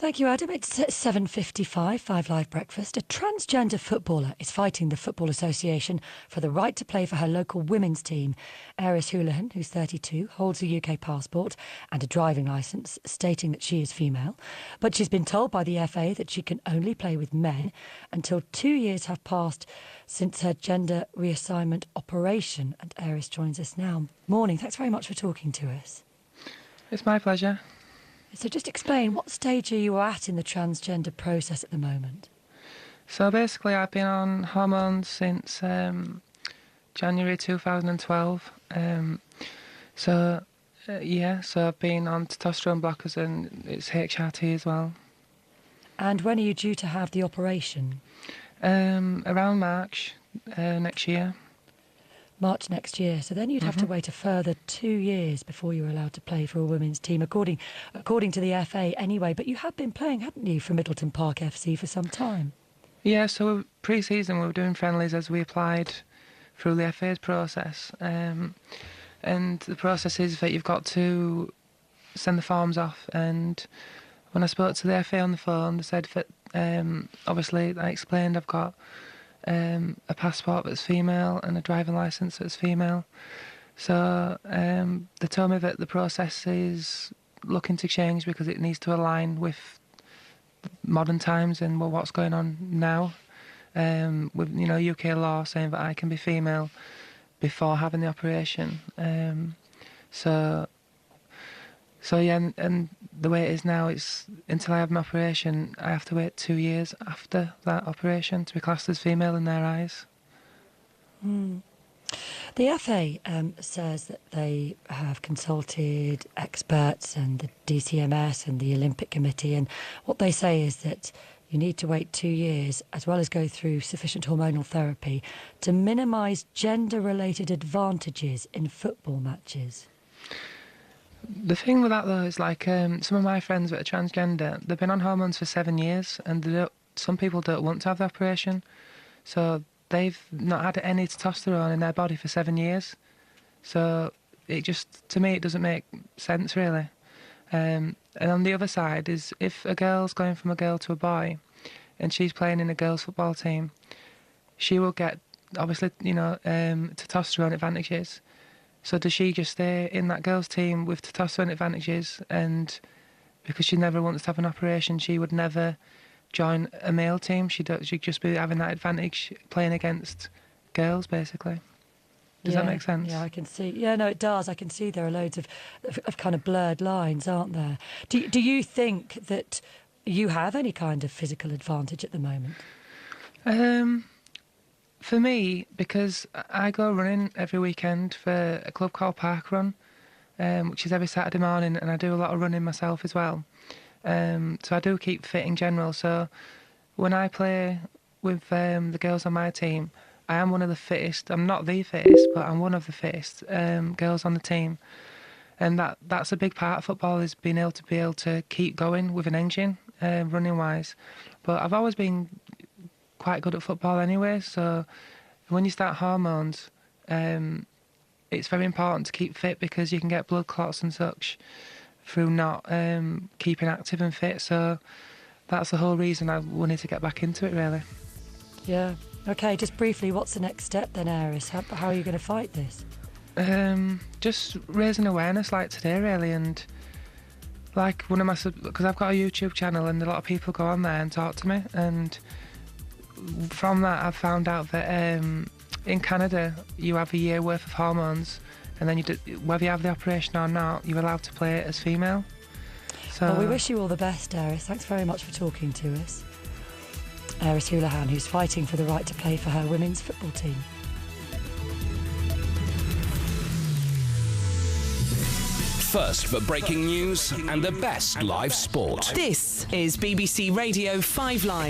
Thank you, Adam. It's 7:55, 5 Live Breakfast. A transgender footballer is fighting the Football Association for the right to play for her local women's team. Eris Houlihan, who's 32, holds a UK passport and a driving licence, stating that she is female. But she's been told by the FA that she can only play with men until 2 years have passed since her gender reassignment operation. And Eris joins us now. Morning. Thanks very much for talking to us. It's my pleasure. So just explain, what stage are you at in the transgender process at the moment? So basically I've been on hormones since January 2012. So I've been on testosterone blockers and it's HRT as well. And when are you due to have the operation? Around March next year. March next year. So then you'd have to wait a further 2 years before you're allowed to play for a women's team, according to the FA anyway. But you have been playing, haven't you, for Middleton Park FC for some time? Yeah, so pre-season we were doing friendlies as we applied through the FA's process. And the process is that you've got to send the forms off. And when I spoke to the FA on the phone, they said that, obviously, I explained I've got a passport that's female and a driving licence that's female. So they told me that the process is looking to change because it needs to align with modern times and what's going on now, with UK law saying that I can be female before having the operation. So yeah, and the way it is now, it's until I have an operation, I have to wait 2 years after that operation to be classed as female in their eyes. The FA says that they have consulted experts and the DCMS and the Olympic Committee, and what they say is that you need to wait 2 years as well as go through sufficient hormonal therapy to minimise gender-related advantages in football matches. The thing with that though is like some of my friends that are transgender, they've been on hormones for 7 years and some people don't want to have the operation, so they've not had any testosterone in their body for 7 years. So to me it doesn't make sense really. And on the other side is if a girl's going from a girl to a boy and she's playing in a girls' football team, she will get obviously testosterone advantages. So does she just stay in that girls' team with testosterone advantages, and because she never wants to have an operation, she would never join a male team? She'd just be having that advantage playing against girls, basically. Does that make sense? Yeah, I can see. Yeah, no, it does. I can see there are loads of kind of blurred lines, aren't there? Do you think that you have any kind of physical advantage at the moment? For me, because I go running every weekend for a club called Park Run, which is every Saturday morning, and I do a lot of running myself as well. So I do keep fit in general. So when I play with the girls on my team, I am one of the fittest. I'm not the fittest, but I'm one of the fittest girls on the team. And that's a big part of football, is being able to keep going with an engine, running-wise. But I've always been quite good at football anyway, so when you start hormones, it's very important to keep fit because you can get blood clots and such through not keeping active and fit. So that's the whole reason I wanted to get back into it, really. Yeah. Okay, just briefly, what's the next step then, Eris? How are you going to fight this? Just raising awareness like today, really, and like because I've got a YouTube channel and a lot of people go on there and talk to me, and from that I've found out that in Canada you have a year worth of hormones, and then whether you have the operation or not, you're allowed to play it as female. So well, we wish you all the best, Eris. Thanks very much for talking to us. Eris Houlihan, who's fighting for the right to play for her women's football team. First for breaking news and the best live sport. This is BBC Radio 5 Live.